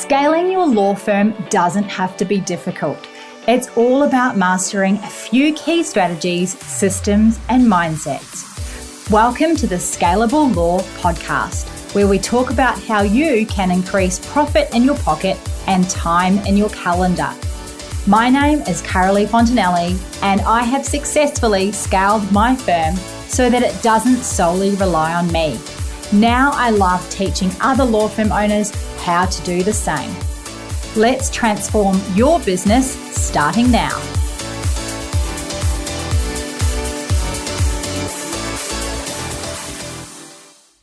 Scaling your law firm doesn't have to be difficult. It's all about mastering a few key strategies, systems, and mindsets. Welcome to the Scalable Law Podcast, where we talk about how you can increase profit in your pocket and time in your calendar. My name is Caralee and I have successfully scaled my firm so that it doesn't solely rely on me. Now I love teaching other law firm owners how to do the same. Let's transform your business starting now.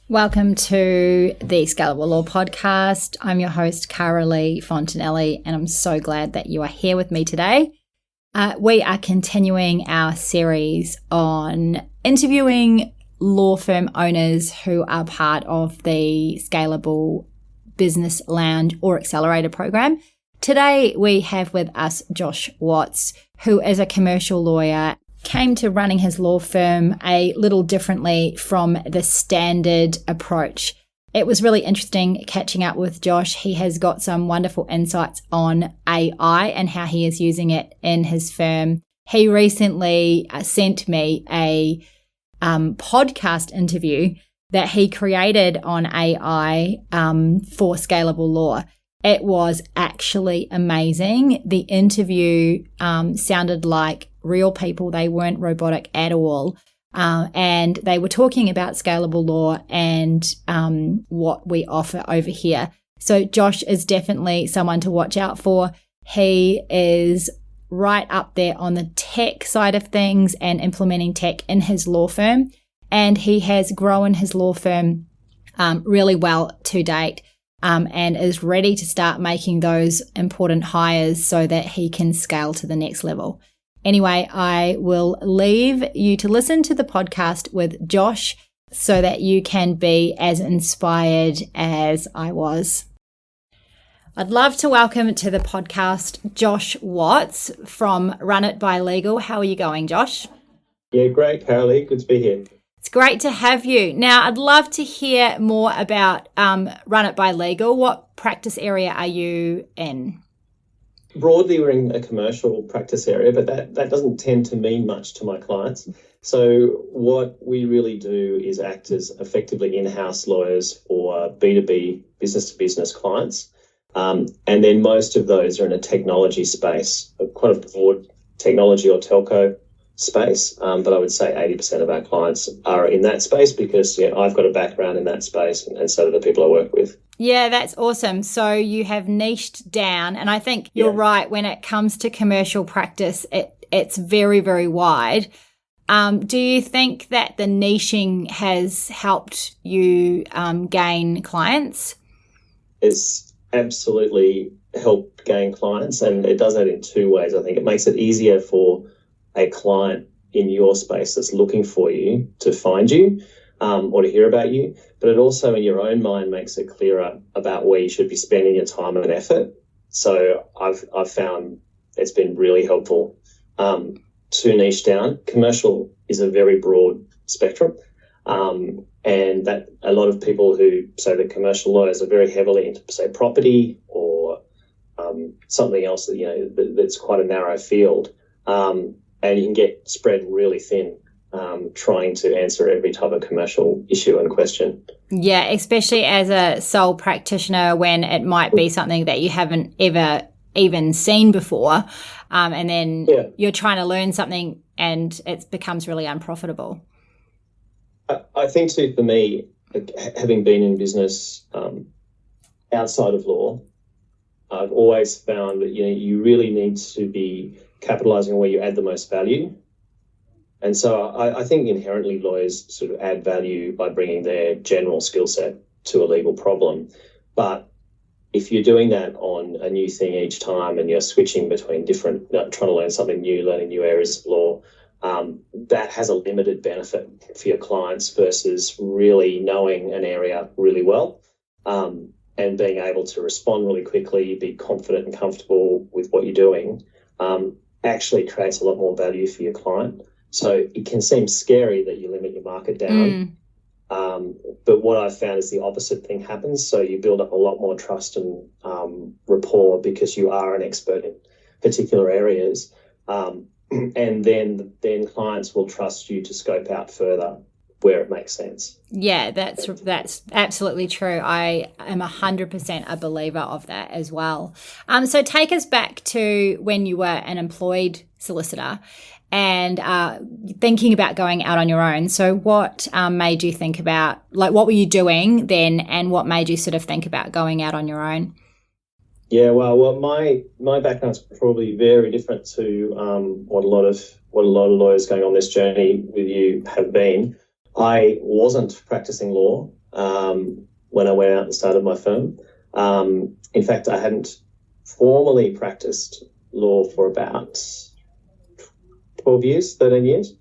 Welcome to the Scalable Law Podcast. I'm your host, Caralee Fontanelli, and I'm so glad that you are here with me today. We are continuing our series on interviewing law firm owners who are part of the Scalable Business Lounge or Accelerator program. Today we have with us Josh Watts, who is a commercial lawyer, came to running his law firm a little differently from the standard approach. It was really interesting catching up with Josh. He has got some wonderful insights on AI and how he is using it in his firm. He recently sent me a podcast interview that he created on AI for Scalable Law. It was actually amazing. The interview sounded like real people. They weren't robotic at all. And they were talking about Scalable Law and what we offer over here. So Josh is definitely someone to watch out for. He is right up there on the tech side of things and implementing tech in his law firm. And he has grown his law firm really well to date and is ready to start making those important hires so that he can scale to the next level. Anyway, I will leave you to listen to the podcast with Josh so that you can be as inspired as I was. I'd love to welcome to the podcast Josh Watts from Run It by Legal. How are you going, Josh? Yeah, great, Caralee. Good to be here. It's great to have you. Now, I'd love to hear more about Run It by Legal. What practice area are you in? Broadly, we're in a commercial practice area, but that doesn't tend to mean much to my clients. So what we really do is act as effectively in-house lawyers for B2B, business-to-business clients. And then most of those are in a technology space, quite a broad technology or telco space. But I would say 80% of our clients are in that space because I've got a background in that space and so do the people I work with. Yeah, that's awesome. So you have niched down, and I think you're right. When it comes to commercial practice, it's very, very wide. Do you think that the niching has helped you gain clients? It's absolutely helped gain clients, and it does that in two ways. I think it makes it easier for a client in your space that's looking for you to find you or to hear about you, but it also in your own mind makes it clearer about where you should be spending your time and effort. So I've found it's been really helpful to niche down. Commercial is a very broad spectrum, and that a lot of people who say that commercial lawyers are very heavily into, say, property or something else that that's quite a narrow field. And you can get spread really thin trying to answer every type of commercial issue and question. Yeah, especially as a sole practitioner when it might be something that you haven't ever even seen before. And then you're trying to learn something and it becomes really unprofitable. I think too, for me, having been in business outside of law, I've always found that you really need to be capitalizing on where you add the most value. And so I think inherently lawyers sort of add value by bringing their general skill set to a legal problem. But if you're doing that on a new thing each time and you're switching between different, trying to learn something new, learning new areas of law, that has a limited benefit for your clients versus really knowing an area really well and being able to respond really quickly, be confident and comfortable with what you're doing. Actually creates a lot more value for your client. So it can seem scary that you limit your market down But what I've found is the opposite thing happens. So you build up a lot more trust and rapport because you are an expert in particular areas. And then clients will trust you to scope out further where it makes sense. Yeah, that's absolutely true. I am 100% a believer of that as well. So take us back to when you were an employed solicitor and thinking about going out on your own. So what made you think about, like, what were you doing then, and what made you sort of think about going out on your own? Yeah, well, my background's probably very different to what a lot of lawyers going on this journey with you have been. I wasn't practicing law when I went out and started my firm. In fact, I hadn't formally practiced law for about 13 years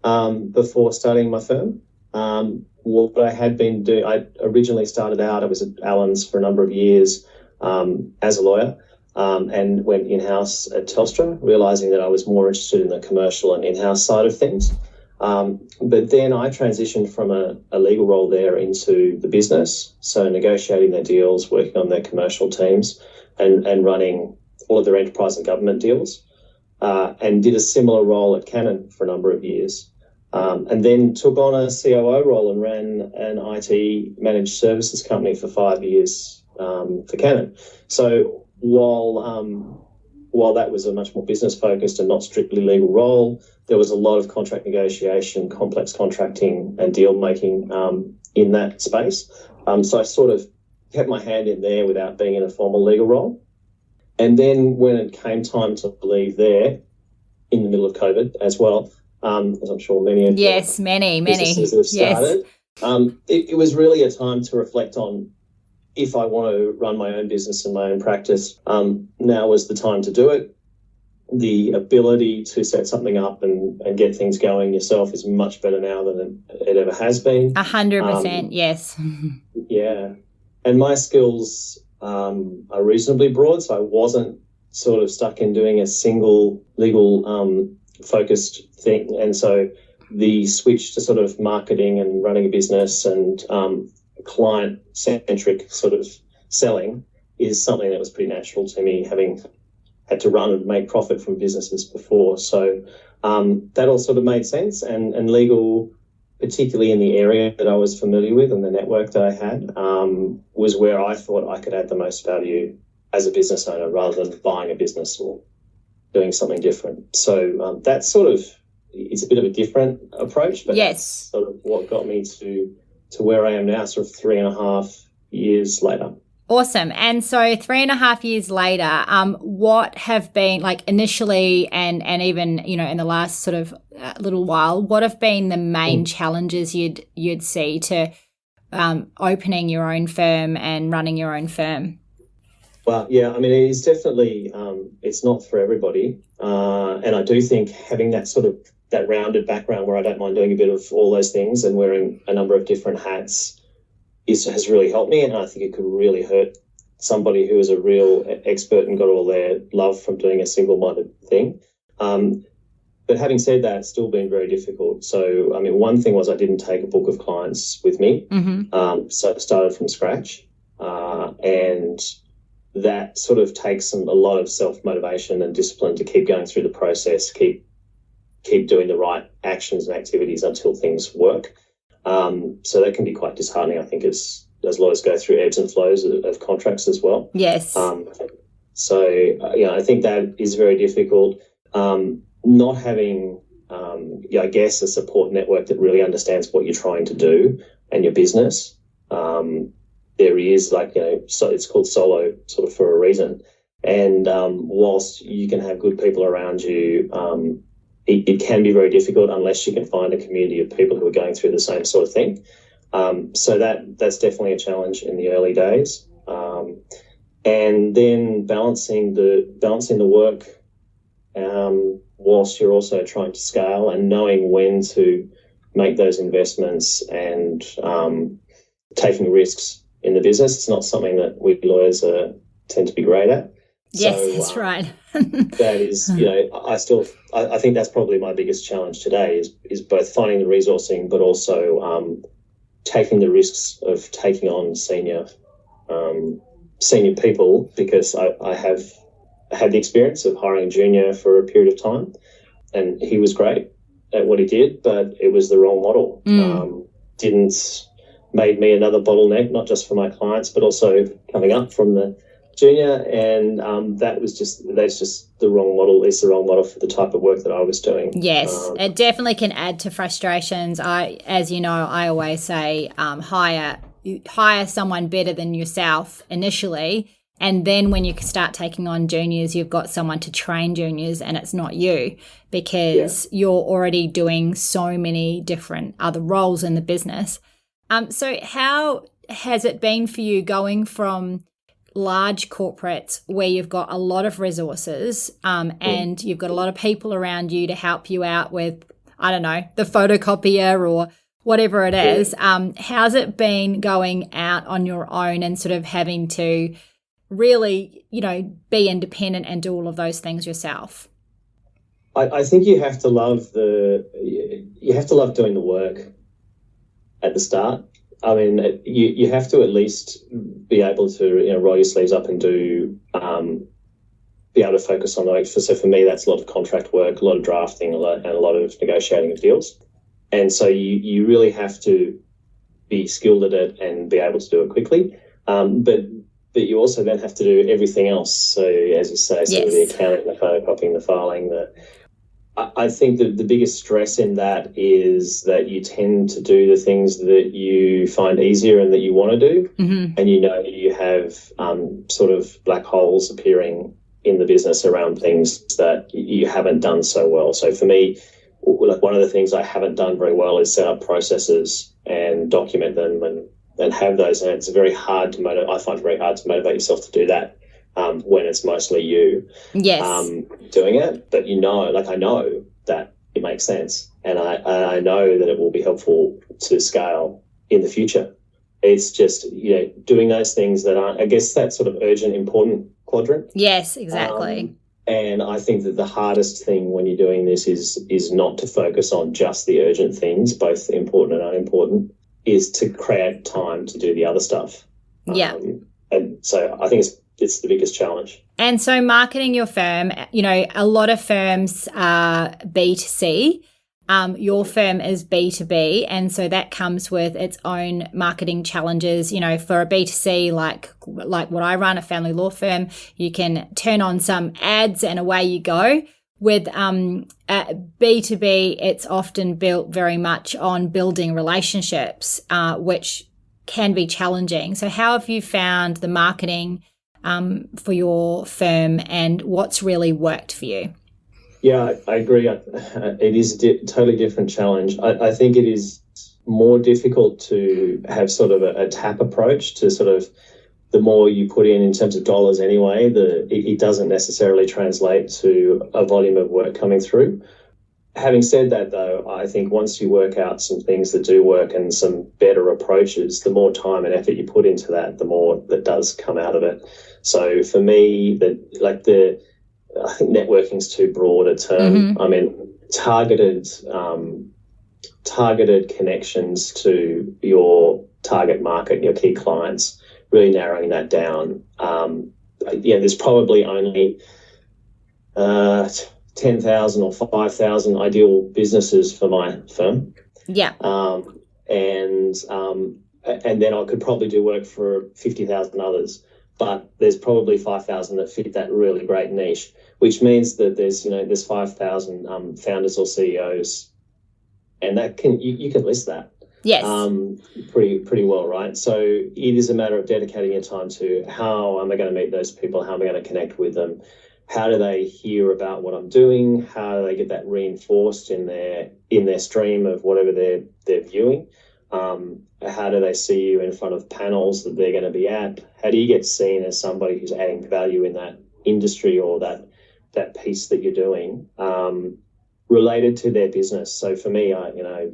before starting my firm. What I had been doing, I originally started out, I was at Allen's for a number of years as a lawyer, and went in-house at Telstra, realising that I was more interested in the commercial and in-house side of things. But then I transitioned from a legal role there into the business, so negotiating their deals, working on their commercial teams, and running all of their enterprise and government deals, and did a similar role at Canon for a number of years. And then took on a COO role and ran an IT managed services company for 5 years for Canon. So while that was a much more business focused and not strictly legal role, there was a lot of contract negotiation, complex contracting and deal making in that space. So I sort of kept my hand in there without being in a formal legal role. And then when it came time to leave there, in the middle of COVID as well, as I'm sure many of many businesses have started, it was really a time to reflect on, if I want to run my own business and my own practice, now was the time to do it. The ability to set something up and get things going yourself is much better now than it ever has been. 100%, yes. Yeah. And my skills are reasonably broad, so I wasn't sort of stuck in doing a single legal focused thing. And so the switch to sort of marketing and running a business and client-centric sort of selling is something that was pretty natural to me, having had to run and make profit from businesses before. So that all sort of made sense. And legal, particularly in the area that I was familiar with and the network that I had, was where I thought I could add the most value as a business owner rather than buying a business or doing something different. So that's sort of, it's a bit of a different approach, but that's sort of what got me to where I am now, sort of 3.5 years later. Awesome. And so 3.5 years later, what have been, like, initially and even, you know, in the last sort of little while, what have been the main challenges you'd see to opening your own firm and running your own firm? Well, yeah, I mean, it is definitely, it's not for everybody. And I do think having that sort of that rounded background where I don't mind doing a bit of all those things and wearing a number of different hats has really helped me. And I think it could really hurt somebody who is a real expert and got all their love from doing a single-minded thing. But having said that, it's still been very difficult. So, I mean, one thing was I didn't take a book of clients with me. So I started from scratch. And that sort of takes a lot of self-motivation and discipline to keep going through the process, keep doing the right actions and activities until things work. So that can be quite disheartening, I think, as lawyers go through ebbs and flows of contracts as well. Yes. So, I think that is very difficult. Not having, I guess, a support network that really understands what you're trying to do and your business. There is, so it's called solo sort of for a reason. And whilst you can have good people around you, it can be very difficult unless you can find a community of people who are going through the same sort of thing. So that's definitely a challenge in the early days. And then balancing the work whilst you're also trying to scale and knowing when to make those investments and taking risks in the business. It's not something that we lawyers tend to be great at. Yes, so, that's right. That is, I think that's probably my biggest challenge today is both finding the resourcing, but also taking the risks of taking on senior people, because I have had the experience of hiring a junior for a period of time, and he was great at what he did, but it was the wrong model. Made me another bottleneck, not just for my clients, but also coming up from the junior, and that's just the wrong model. It's the wrong model for the type of work that I was doing. Yes, it definitely can add to frustrations. As you know, I always say hire someone better than yourself initially, and then when you start taking on juniors, you've got someone to train juniors, and it's not you, because you're already doing so many different other roles in the business. So how has it been for you going from large corporates where you've got a lot of resources and you've got a lot of people around you to help you out with, I don't know, the photocopier or whatever it is. How's it been going out on your own and sort of having to really, be independent and do all of those things yourself? I think you have to love doing the work at the start. I mean, you have to at least be able to roll your sleeves up and be able to focus on those. So for me, that's a lot of contract work, a lot of drafting, and a lot of negotiating of deals. And so you really have to be skilled at it and be able to do it quickly. But you also then have to do everything else. So as you say, so the accounting, the photocopying, the filing, I think that the biggest stress in that is that you tend to do the things that you find easier and that you want to do. And you have sort of black holes appearing in the business around things that you haven't done so well. So for me, like one of the things I haven't done very well is set up processes and document them and have those. And it's very hard to I find it very hard to motivate yourself to do that when it's mostly you doing it. But I know that it makes sense, and I know that it will be helpful to scale in the future. It's just doing those things that aren't, I guess, that sort of urgent, important quadrant. Yes, exactly. And I think that the hardest thing when you're doing this is not to focus on just the urgent things, both important and unimportant, is to create time to do the other stuff. And so I think it's the biggest challenge. And so marketing your firm, a lot of firms are B2C. Your firm is B2B, and so that comes with its own marketing challenges. For a B2C, like what I run, a family law firm, you can turn on some ads and away you go. With B2B, it's often built very much on building relationships, which can be challenging. So how have you found the marketing for your firm, and what's really worked for you? Yeah, I agree. It is a totally different challenge. I think it is more difficult to have sort of a tap approach to sort of the more you put in terms of dollars anyway, it doesn't necessarily translate to a volume of work coming through. Having said that, though, I think once you work out some things that do work and some better approaches, the more time and effort you put into that, the more that does come out of it. So for me, I think networking's too broad a term. I mean, targeted connections to your target market, your key clients, really narrowing that down. There's probably only 10,000 or 5,000 ideal businesses for my firm. And then I could probably do work for 50,000 others. But there's probably 5,000 that fit that really great niche, which means that there's 5,000 founders or CEOs, and that you can list that. Yes. Pretty well, right? So it is a matter of dedicating your time to how am I going to meet those people? How am I going to connect with them? How do they hear about what I'm doing? How do they get that reinforced in their stream of whatever they're viewing? How do they see you in front of panels that they're going to be at? How do you get seen as somebody who's adding value in that industry or that piece that you're doing related to their business? So for me,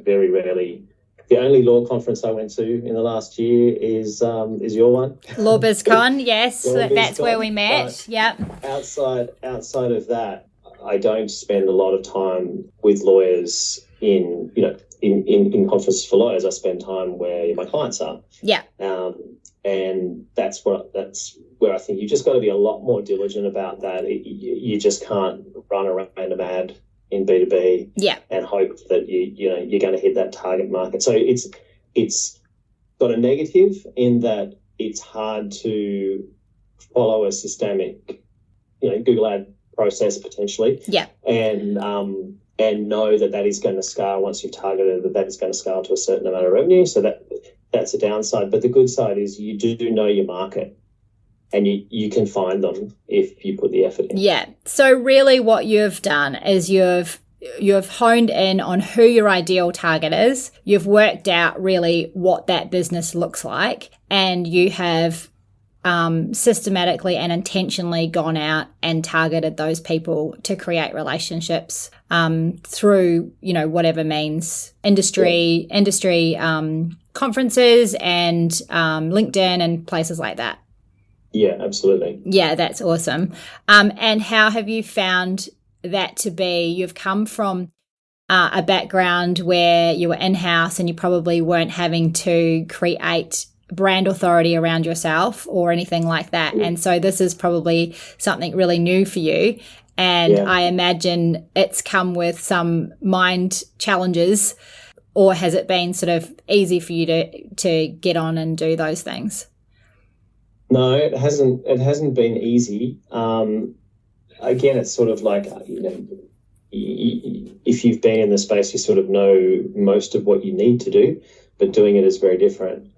very rarely. The only law conference I went to in the last year is your one. Law BizCon, yes, that's where we met. Yep. Outside of that, I don't spend a lot of time with lawyers in in conferences for lawyers, I spend time where my clients are. Yeah. And that's where I think you just got to be a lot more diligent about that. You just can't run a random ad in B2B and hope that you're going to hit that target market. So it's got a negative in that it's hard to follow a systemic, Google ad process potentially. Yeah. And know that is going to scale once you've targeted that is going to scale to a certain amount of revenue. So that's a downside. But the good side is you do know your market, and you can find them if you put the effort in. Yeah. So really what you've done is you've honed in on who your ideal target is. You've worked out really what that business looks like, and you have systematically and intentionally gone out and targeted those people to create relationships through, whatever means, industry conferences and LinkedIn and places like that. Yeah, absolutely. Yeah, that's awesome. And how have you found that to be? You've come from a background where you were in-house and you probably weren't having to create brand authority around yourself or anything like that. And so this is probably something really new for you. And I imagine it's come with some mind challenges, or has it been sort of easy for you to get on and do those things? No, it hasn't. It hasn't been easy. Again, it's sort of like, if you've been in the space, you sort of know most of what you need to do, but doing it is very different.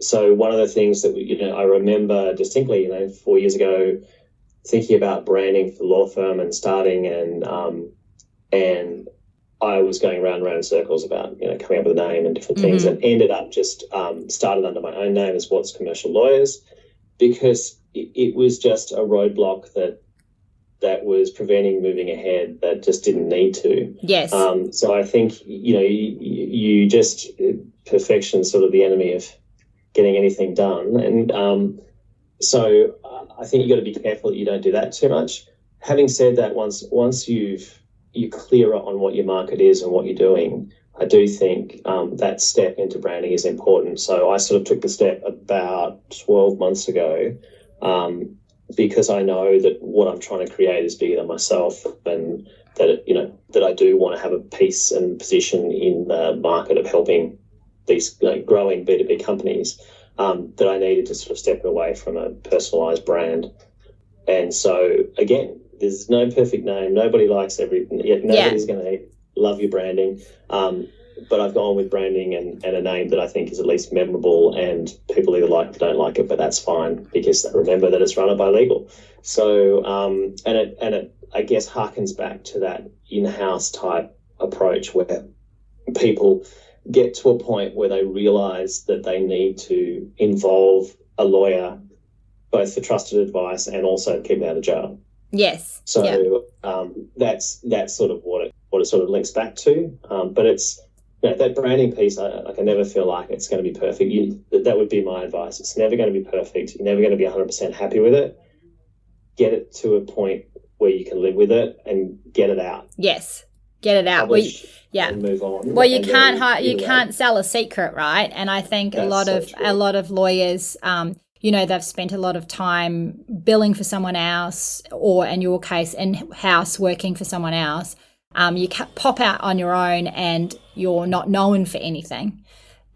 So one of the things that I remember distinctly, 4 years ago, thinking about branding for the law firm and starting, and I was going round and round in circles about coming up with a name and different things, and ended up just started under my own name as Watts Commercial Lawyers, because it was just a roadblock that was preventing moving ahead, that just didn't need to. Yes. So I think you just perfection sort of the enemy of getting anything done, and so I think you got to be careful that you don't do that too much. Having said that, once you're clearer on what your market is and what you're doing, I do think that step into branding is important. So I sort of took the step about 12 months ago, because I know that what I'm trying to create is bigger than myself, and that I do want to have a piece and position in the market of helping these growing B2B companies, that I needed to sort of step away from a personalized brand. And so again, there's no perfect name. Nobody likes everything. Nobody's going to love your branding. But I've gone with branding and a name that I think is at least memorable, and people either like it or don't like it, but that's fine, because remember that it's run by legal. So, and it I guess harkens back to that in-house type approach where people get to a point where they realize that they need to involve a lawyer both for trusted advice and also to keep them out of jail. Yes. So that's sort of what it sort of links back to. But it's that branding piece. I can never feel like it's going to be perfect. That would be my advice. It's never going to be perfect. You're never going to be 100% happy with it. Get it to a point where you can live with it and get it out. Yes. Get it out. And move on. Well, you can't sell a secret, right? And I think a lot of lawyers, they've spent a lot of time billing for someone else, or in your case, in-house working for someone else. You pop out on your own and you're not known for anything.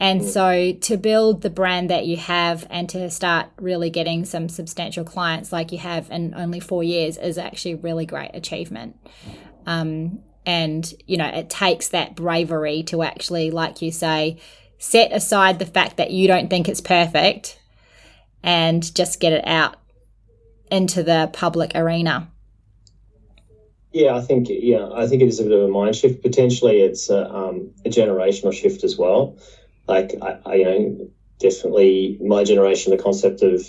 And so to build the brand that you have and to start really getting some substantial clients like you have in only 4 years is actually a really great achievement. And, it takes that bravery to actually, like you say, set aside the fact that you don't think it's perfect and just get it out into the public arena. Yeah, I think it is a bit of a mind shift. Potentially it's a generational shift as well. Like, I definitely my generation, the concept of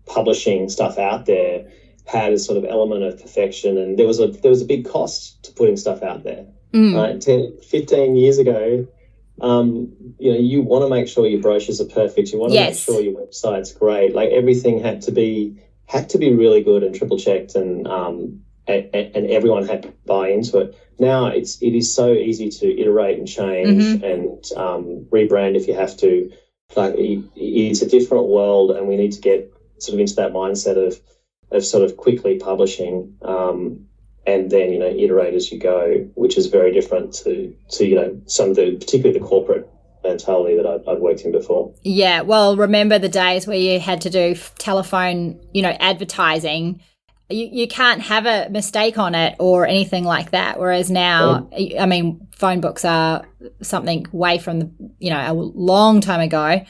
publishing stuff out there had a sort of element of perfection, and there was a big cost to putting stuff out there. 10, 15 years ago, you want to make sure your brochures are perfect. You want to make sure your website's great. Like, everything had to be really good and triple checked, and and everyone had to buy into it. Now it is so easy to iterate and change and rebrand if you have to. Like, it's a different world, and we need to get sort of into that mindset of sort of quickly publishing and then, iterate as you go, which is very different to some of the, particularly the corporate mentality that I've worked in before. Yeah, well, remember the days where you had to do telephone, advertising. You can't have a mistake on it or anything like that. Whereas now, I mean, phone books are something way from a long time ago.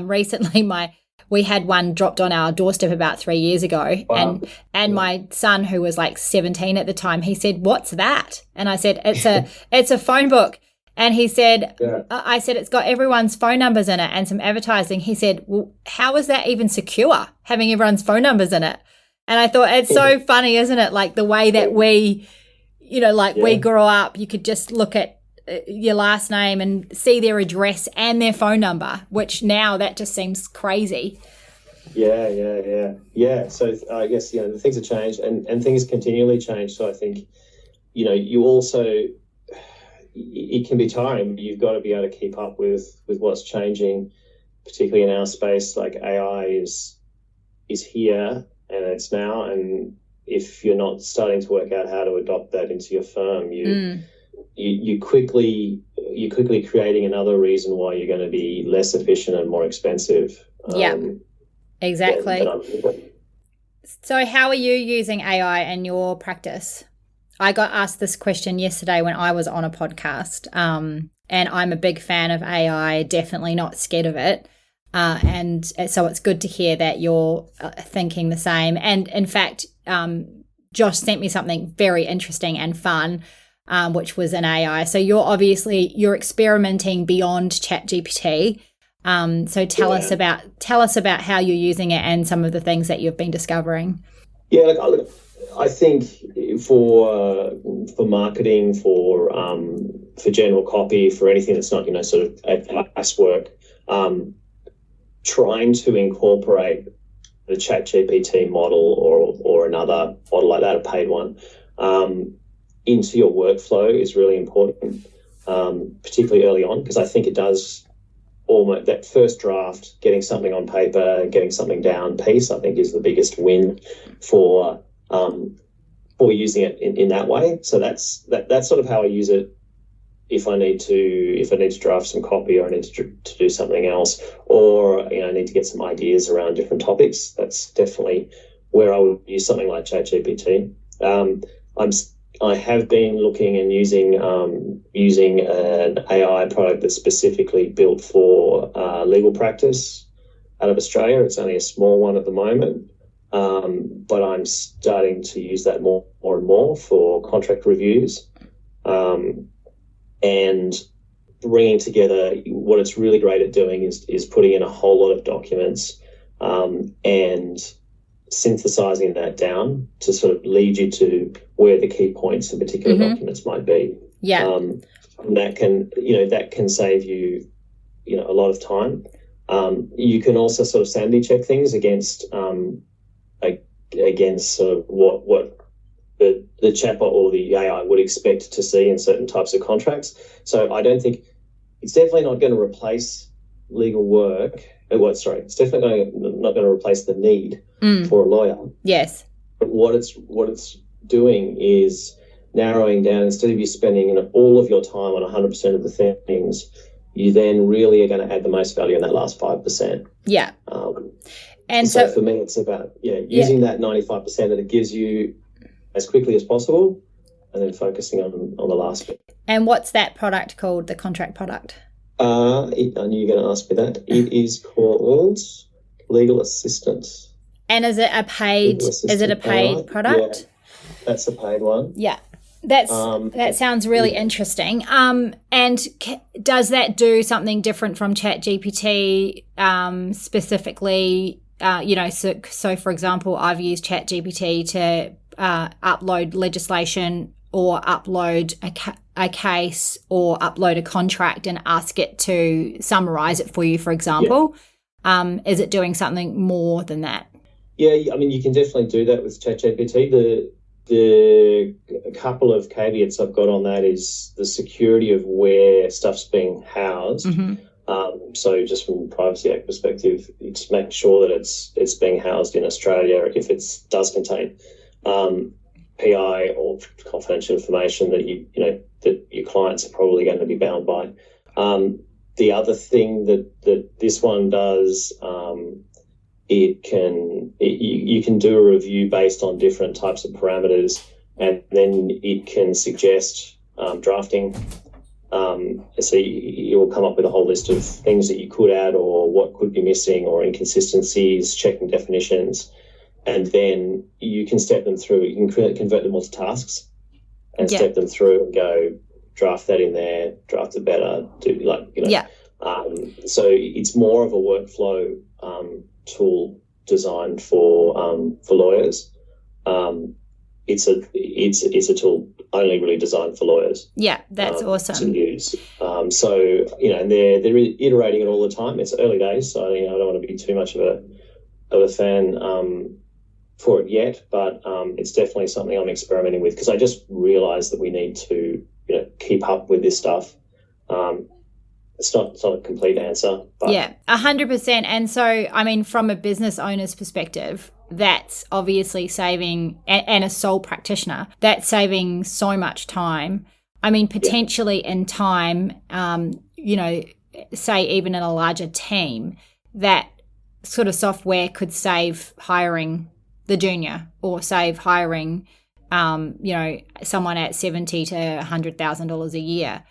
Recently, we had one dropped on our doorstep about 3 years ago. Wow. And my son, who was like 17 at the time, he said, "What's that?" And I said, it's a phone book. And he said, I said, "It's got everyone's phone numbers in it and some advertising." He said, "Well, how is that even secure, having everyone's phone numbers in it?" And I thought, it's so funny, isn't it? Like the way that we, we grew up, you could just look at your last name and see their address and their phone number, which now that just seems crazy. Yeah. So I guess, the things have changed and things continually change. So I think, you also, it can be tiring. You've got to be able to keep up with what's changing, particularly in our space. Like AI is here and it's now. And if you're not starting to work out how to adopt that into your firm, you quickly creating another reason why you're going to be less efficient and more expensive. Yeah, exactly. So how are you using AI in your practice? I got asked this question yesterday when I was on a podcast, and I'm a big fan of AI, definitely not scared of it. And so it's good to hear that you're thinking the same. And in fact, Josh sent me something very interesting and fun, which was an AI. So you're experimenting beyond ChatGPT. So tell us about how you're using it and some of the things that you've been discovering. Yeah, look, I think for marketing, for general copy, for anything that's not sort of advice work, trying to incorporate the ChatGPT model or another model like that, a paid one, into your workflow is really important, particularly early on, because I think it does almost that first draft, getting something on paper, getting something down piece, I think is the biggest win for using it in that way. So that's sort of how I use it. If I need to draft some copy, or I need to do something else, or I need to get some ideas around different topics, that's definitely where I would use something like ChatGPT. I have been looking and using an AI product that's specifically built for legal practice out of Australia. It's only a small one at the moment, but I'm starting to use that more and more for contract reviews. And bringing together, what it's really great at doing is putting in a whole lot of documents and synthesizing that down to sort of lead you to where the key points in particular documents might be. Yeah. And that can save you, a lot of time. You can also sort of sanity check things against sort of what the chatbot or the AI would expect to see in certain types of contracts. So I don't think it's definitely not going to replace legal work. It's definitely not going to replace the need for a lawyer. Yes. But what it's doing is narrowing down. Instead of you spending all of your time on 100% of the things, you then really are going to add the most value in that last 5%. Yeah. And so for me, it's about using that 95% that it gives you as quickly as possible, and then focusing on the last bit. And what's that product called, the contract product? I knew you were going to ask me that. It is called Legal Assistant. And is it a paid product? Yeah, that's a paid one. Yeah. That sounds really interesting. And does that do something different from ChatGPT specifically? So for example, I've used ChatGPT to upload legislation or upload a case or upload a contract and ask it to summarize it for you, for example. Yeah. Is it doing something more than that? Yeah, I mean, you can definitely do that with ChatGPT. A couple of caveats I've got on that is the security of where stuff's being housed. So just from a Privacy Act perspective, you just make sure that it's being housed in Australia if it does contain PI or confidential information that that your clients are probably going to be bound by. The other thing that this one does, you can do a review based on different types of parameters, and then it can suggest drafting. So you will come up with a whole list of things that you could add or what could be missing or inconsistencies, checking definitions, and then you can step them through. You can convert them all to tasks and step them through and go, draft that in there, draft it better, so it's more of a workflow tool designed for lawyers. It's a tool only really designed for lawyers. Yeah, that's awesome to use. And they're iterating it all the time. It's early days, so I don't want to be too much of a fan for it yet, but it's definitely something I'm experimenting with because I just realised that we need to keep up with this stuff. It's not a complete answer. But. Yeah, 100%. And so, I mean, from a business owner's perspective, that's obviously saving, and a sole practitioner, that's saving so much time. I mean, potentially in time, say even in a larger team, that sort of software could save hiring the junior or save hiring, someone at $70,000 to $100,000 a year.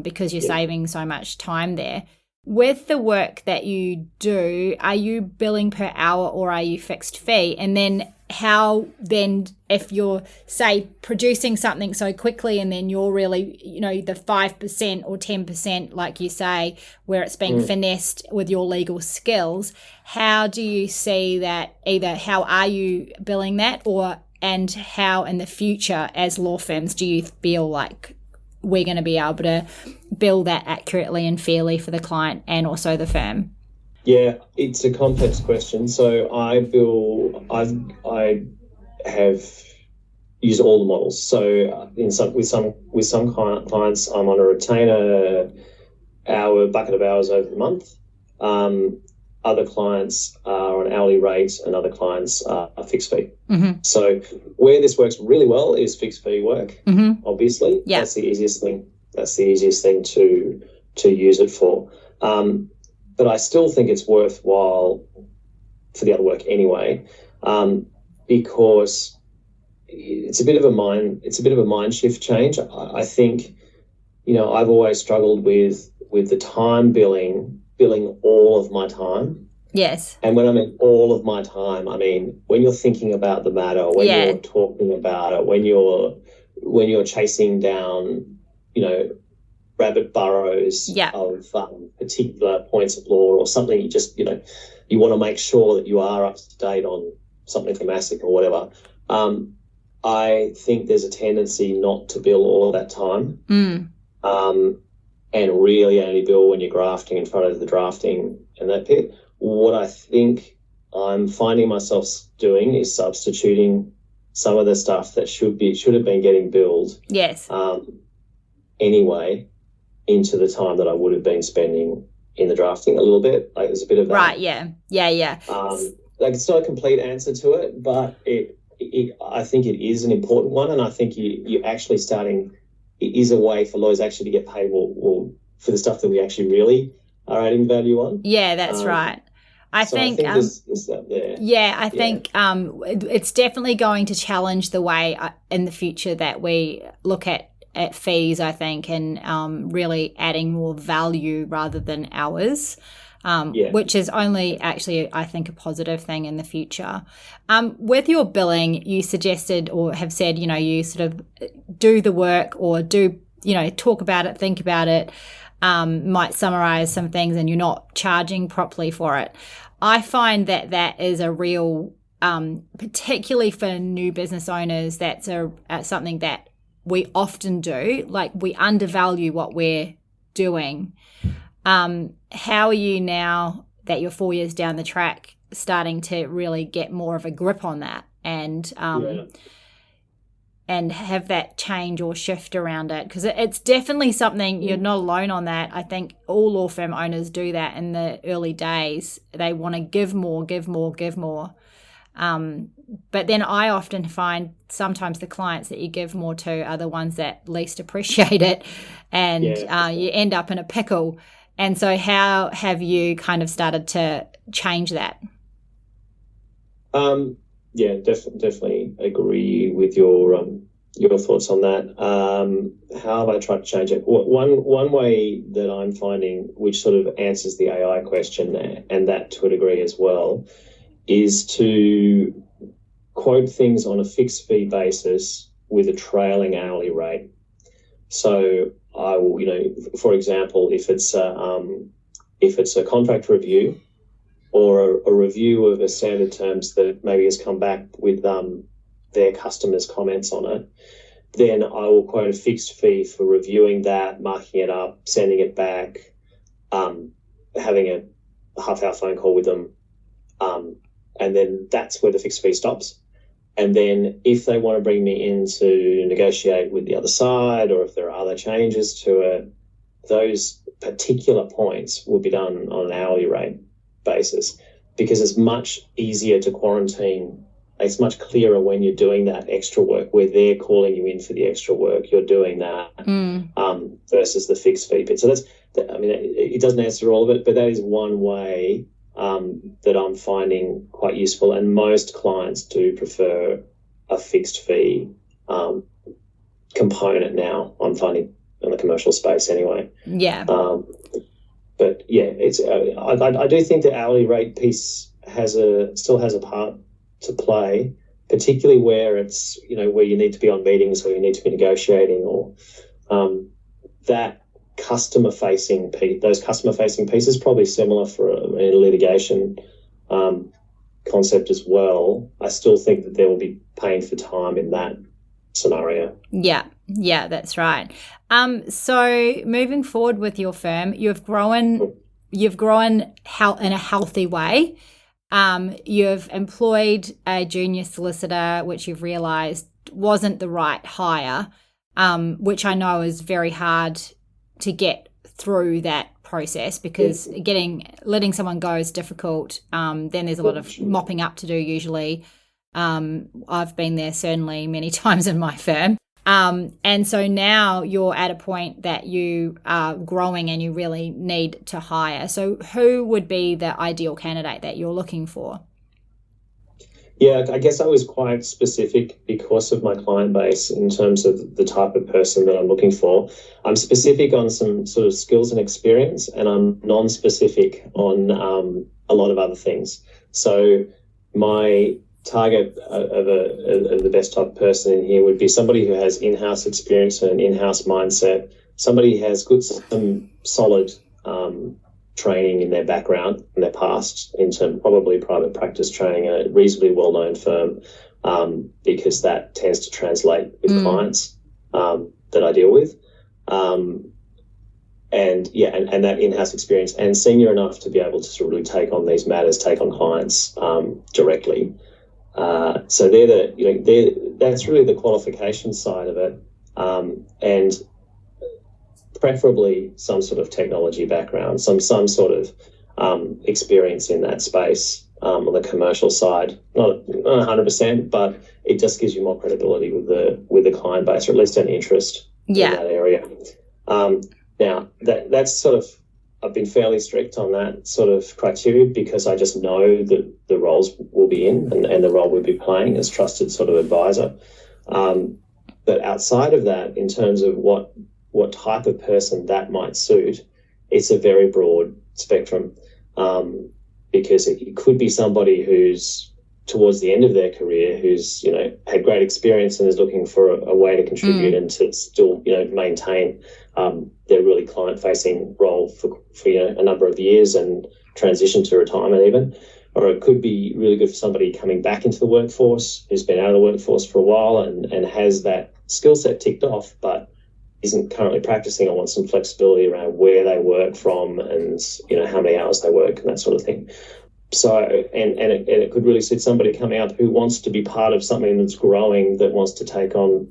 Because you're saving so much time there. With the work that you do, are you billing per hour or are you fixed fee? And then how then, if you're, say, producing something so quickly and then you're really, the 5% or 10%, like you say, where it's being finessed with your legal skills, how do you see that? Either how are you billing that, and how in the future as law firms do you feel like we're going to be able to bill that accurately and fairly for the client and also the firm? Yeah, it's a complex question. So I have used all the models. So with some clients, I'm on a retainer bucket of hours over the month. Other clients are on hourly rate, and other clients are fixed fee. So where this works really well is fixed fee work. Obviously, that's the easiest thing. That's the easiest thing to use it for. But I still think it's worthwhile for the other work anyway, because it's a bit of a mind shift change. I think, I've always struggled with the time billing all of my time. Yes. And when I mean all of my time, I mean when you're thinking about the matter, when you're talking about it, when you're chasing down, rabbit burrows of particular points of law or something. You just, you want to make sure that you are up to date on something from ASIC or whatever. I think there's a tendency not to bill all of that time. And really only bill when you're grafting in front of the drafting and that bit. What I think I'm finding myself doing is substituting some of the stuff that should have been getting billed. Yes. Anyway, into the time that I would have been spending in the drafting a little bit. Like there's a bit of that. Right. Yeah. It's not a complete answer to it, but I think it is an important one, and I think you actually starting. It is a way for lawyers actually to get paid well for the stuff that we actually really are adding value on. Yeah, that's right. I think there's that there. Yeah, I think it's definitely going to challenge the way in the future that we look at fees, I think, and really adding more value rather than hours. Which is only actually, I think, a positive thing in the future. With your billing, you suggested or have said, you sort of do the work or do, talk about it, think about it, might summarize some things, and you're not charging properly for it. I find that is a real, particularly for new business owners, that's something that we often do. Like we undervalue what we're doing. How are you now that you're 4 years down the track starting to really get more of a grip on that? And and have that change or shift around it, because it's definitely something, you're not alone on that. I think all law firm owners do that in the early days. They want to give more. But then I often find sometimes the clients that you give more to are the ones that least appreciate it, and you end up in a pickle. And so how have you kind of started to change that? Definitely agree with your thoughts on that. How have I tried to change it? One way that I'm finding, which sort of answers the AI question and that to a degree as well, is to quote things on a fixed fee basis with a trailing hourly rate. So I will, for example, if it's a contract review or a review of a standard terms that maybe has come back with their customers' comments on it, then I will quote a fixed fee for reviewing that, marking it up, sending it back, having a half-hour phone call with them, and then that's where the fixed fee stops. And then if they want to bring me in to negotiate with the other side, or if there are other changes to it, those particular points will be done on an hourly rate basis, because it's much easier to quarantine. It's much clearer when you're doing that extra work where they're calling you in for the extra work, you're doing that versus the fixed fee bit. So it doesn't answer all of it, but that is one way that I'm finding quite useful, and most clients do prefer a fixed fee component now, I'm finding, in the commercial space anyway. Yeah. But yeah, it's I do think the hourly rate piece still has a part to play, particularly where it's where you need to be on meetings or you need to be negotiating, or that customer facing piece. Those customer facing pieces probably similar for a litigation concept as well. I still think that there will be pain for time in that scenario. Yeah, that's right. So moving forward with your firm, you've grown in a healthy way. You've employed a junior solicitor, which you've realized wasn't the right hire, which I know is very hard to get through that process, because letting someone go is difficult. Then there's a lot of mopping up to do usually. I've been there certainly many times in my firm. And so now you're at a point that you are growing and you really need to hire. So who would be the ideal candidate that you're looking for? Yeah, I guess I was quite specific because of my client base in terms of the type of person that I'm looking for. I'm specific on some sort of skills and experience, and I'm non-specific on a lot of other things. So my target of the best type of person in here would be somebody who has in-house experience and an in-house mindset, somebody who has some solid training in their background, in their past, in terms probably private practice training in a reasonably well-known firm, because that tends to translate with clients that I deal with. And that in-house experience, and senior enough to be able to really take on these matters, take on clients directly. So that's really the qualification side of it, and preferably some sort of technology background, some sort of experience in that space on the commercial side. Not 100%, but it just gives you more credibility with the client base, or at least an interest in that area. Now that's sort of, I've been fairly strict on that sort of criteria, because I just know that the roles will be in and the role we'll be playing as trusted sort of advisor. But outside of that, in terms of what type of person that might suit, it's a very broad spectrum, because it could be somebody who's towards the end of their career, who's had great experience and is looking for a way to contribute and to still maintain their really client-facing role for a number of years and transition to retirement even. Or it could be really good for somebody coming back into the workforce, who's been out of the workforce for a while and has that skill set ticked off, but isn't currently practicing. I want some flexibility around where they work from and how many hours they work and that sort of thing. So, and it could really suit somebody coming up who wants to be part of something that's growing, that wants to take on,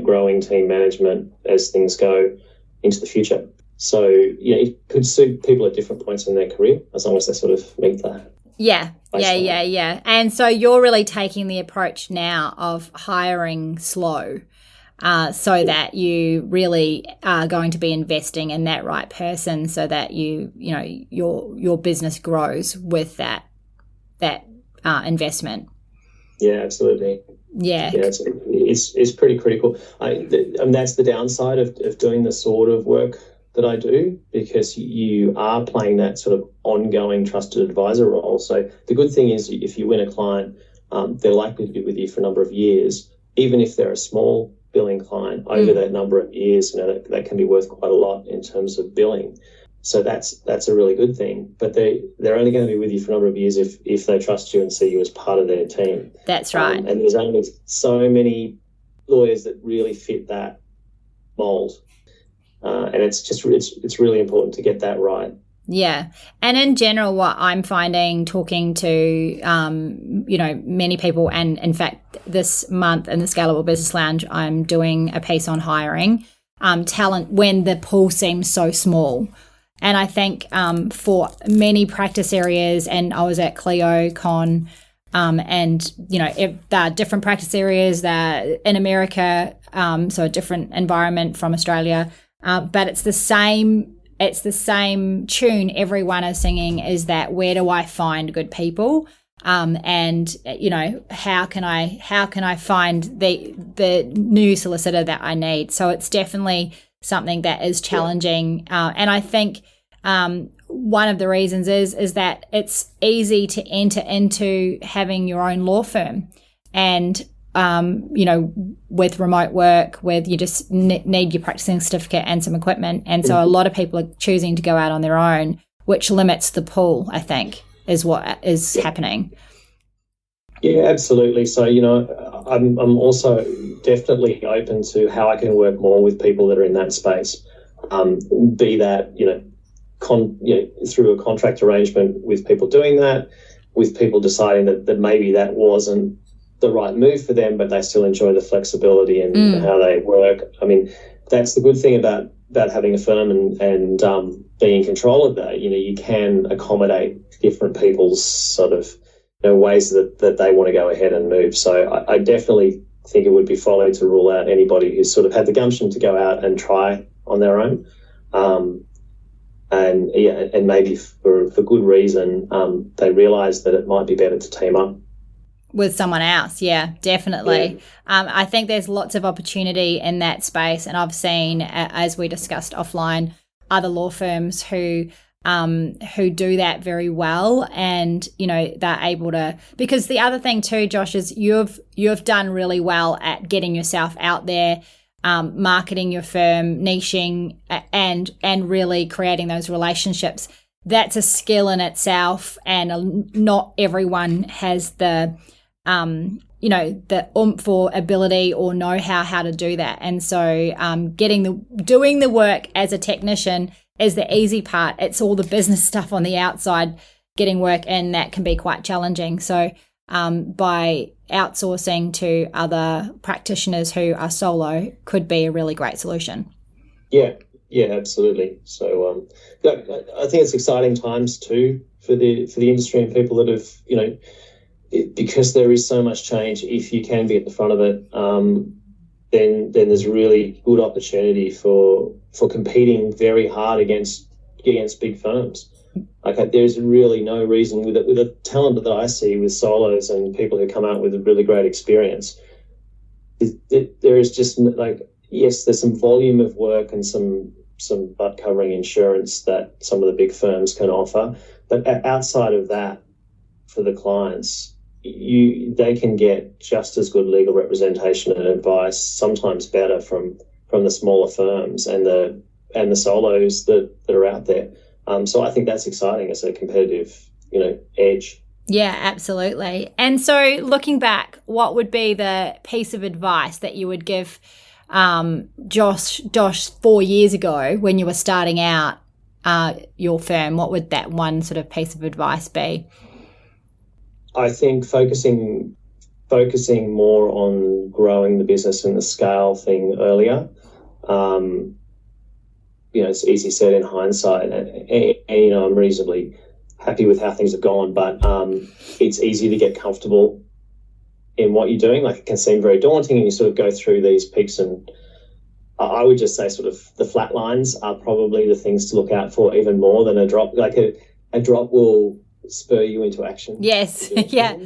growing team management as things go into the future. So, it could suit people at different points in their career, as long as they sort of meet that. Yeah. And so you're really taking the approach now of hiring slow, so that you really are going to be investing in that right person, so that your business grows with that investment. Yeah, absolutely. Yeah, it's pretty critical. That's the downside of doing the sort of work that I do, because you are playing that sort of ongoing trusted advisor role. So the good thing is, if you win a client, they're likely to be with you for a number of years, even if they're a small billing client. Over that number of years, that can be worth quite a lot in terms of billing. So that's a really good thing. But they're only going to be with you for a number of years if they trust you and see you as part of their team. That's right. And there's only so many lawyers that really fit that mold. And it's really important to get that right. Yeah. And in general, what I'm finding, talking to, many people, and in fact, this month in the Scalable Business Lounge, I'm doing a piece on hiring talent when the pool seems so small. And I think for many practice areas, and I was at CleoCon, and, there are different practice areas that in America, so a different environment from Australia, but it's the same tune everyone is singing, is that where do I find good people? And how can I find the new solicitor that I need? So it's definitely something that is challenging. And I think one of the reasons is that it's easy to enter into having your own law firm, and with remote work, with you just need your practicing certificate and some equipment. And so a lot of people are choosing to go out on their own, which limits the pool, I think, is what is happening. Yeah, absolutely. So, I'm also definitely open to how I can work more with people that are in that space, be that, through a contract arrangement with people doing that, with people deciding that maybe that wasn't the right move for them, but they still enjoy the flexibility and how they work. I mean, that's the good thing about having a firm and being in control of that. You can accommodate different people's sort of ways that they want to go ahead and move. So I definitely think it would be folly to rule out anybody who's sort of had the gumption to go out and try on their own. And maybe for good reason, they realise that it might be better to team up with someone else. Yeah, definitely. Yeah. I think there's lots of opportunity in that space. And I've seen, as we discussed offline, other law firms who do that very well. And, they're able to, because the other thing too, Josh, is you've done really well at getting yourself out there, marketing your firm, niching, and really creating those relationships. That's a skill in itself. And not everyone has the oomph or ability or know-how to do that. And so doing the work as a technician is the easy part. It's all the business stuff on the outside, getting work in, that can be quite challenging. So by outsourcing to other practitioners who are solo could be a really great solution. Yeah, absolutely. So I think it's exciting times too for the industry and people that have, because there is so much change. If you can be at the front of it, then there's really good opportunity for competing very hard against big firms. Like, there's really no reason with the talent that I see with solos and people who come out with a really great experience. There is just yes, there's some volume of work and some butt covering insurance that some of the big firms can offer, but outside of that, for the clients, they can get just as good legal representation and advice, sometimes better, from the smaller firms and the solos that are out there. So I think that's exciting as a competitive, edge. Yeah, absolutely. And so looking back, what would be the piece of advice that you would give Josh 4 years ago when you were starting out your firm? What would that one sort of piece of advice be? I think focusing more on growing the business and the scale thing earlier. It's easy said in hindsight, and I'm reasonably happy with how things have gone, but it's easy to get comfortable in what you're doing. Like, it can seem very daunting, and you sort of go through these peaks, and I would just say sort of the flat lines are probably the things to look out for even more than a drop. Like a drop will spur you into action. Yes, yeah.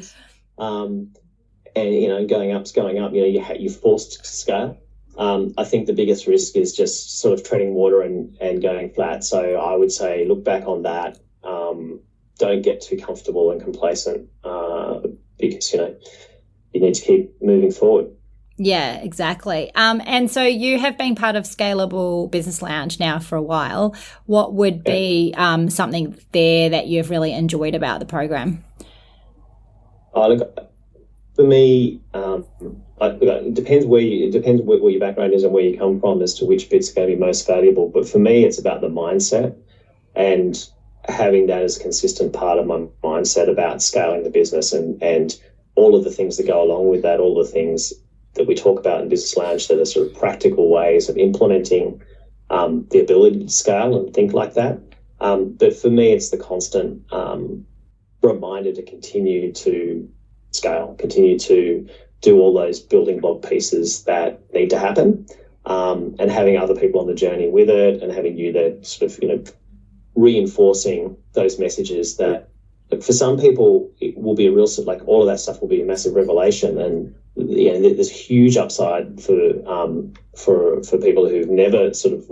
And going up's going up. You're forced to scale. I think the biggest risk is just sort of treading water and going flat. So I would say look back on that. Don't get too comfortable and complacent because you need to keep moving forward. Yeah, exactly. And so you have been part of Scalable Business Lounge now for a while. What would be something there that you've really enjoyed about the program? Look, for me, it depends where your background is and where you come from as to which bit's going to be most valuable. But for me, it's about the mindset and having that as a consistent part of my mindset about scaling the business and all of the things that go along with that, all the things that we talk about in Business Lounge that are sort of practical ways of implementing the ability to scale and think like that. But for me, it's the constant reminder to continue to scale, continue to do all those building block pieces that need to happen, and having other people on the journey with it, and having you there sort of, reinforcing those messages that for some people it will be a real sort of like all of that stuff will be a massive revelation, and there's huge upside for people who've never sort of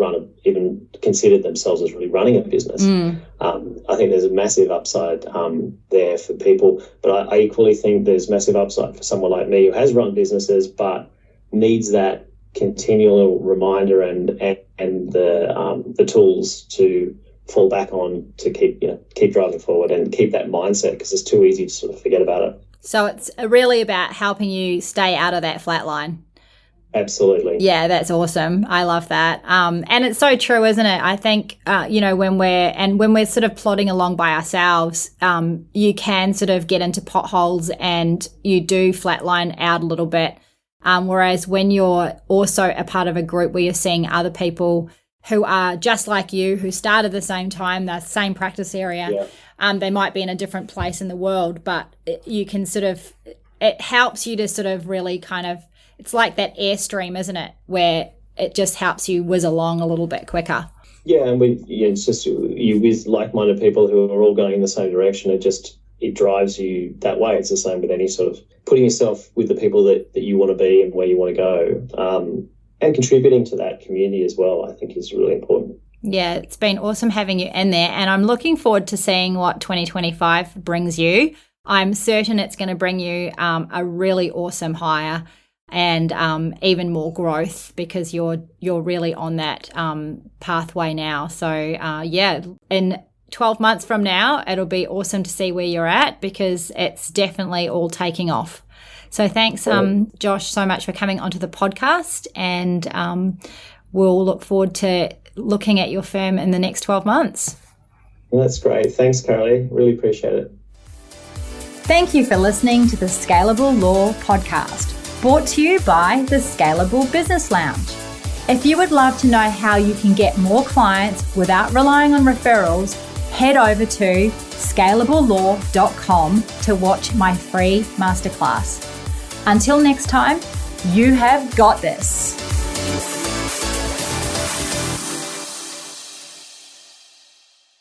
even considered themselves as really running a business. I think there's a massive upside there for people, but I equally think there's massive upside for someone like me who has run businesses but needs that continual reminder and the tools to fall back on to keep driving forward and keep that mindset, because it's too easy to sort of forget about it. So it's really about helping you stay out of that flat line. Absolutely. Yeah, that's awesome. I love that. And it's so true, isn't it? I think, when we're sort of plodding along by ourselves, you can sort of get into potholes and you do flatline out a little bit. Whereas when you're also a part of a group where you're seeing other people who are just like you, who started the same time, the same practice area, they might be in a different place in the world, but you can it helps you to sort of really kind of, it's like that airstream, isn't it? Where it just helps you whiz along a little bit quicker. Yeah, and it's just you with like-minded people who are all going in the same direction. It drives you that way. It's the same with any sort of putting yourself with the people that you want to be and where you want to go, and contributing to that community as well, I think is really important. Yeah, it's been awesome having you in there, and I'm looking forward to seeing what 2025 brings you. I'm certain it's going to bring you a really awesome hire and even more growth, because you're really on that pathway now. So in 12 months from now, it'll be awesome to see where you're at, because it's definitely all taking off. So thanks, Josh, so much for coming onto the podcast, and we'll look forward to looking at your firm in the next 12 months. Well, that's great. Thanks, Caralee. Really appreciate it. Thank you for listening to the Scalable Law Podcast, brought to you by the Scalable Business Lounge. If you would love to know how you can get more clients without relying on referrals, head over to scalablelaw.com to watch my free masterclass. Until next time, you have got this.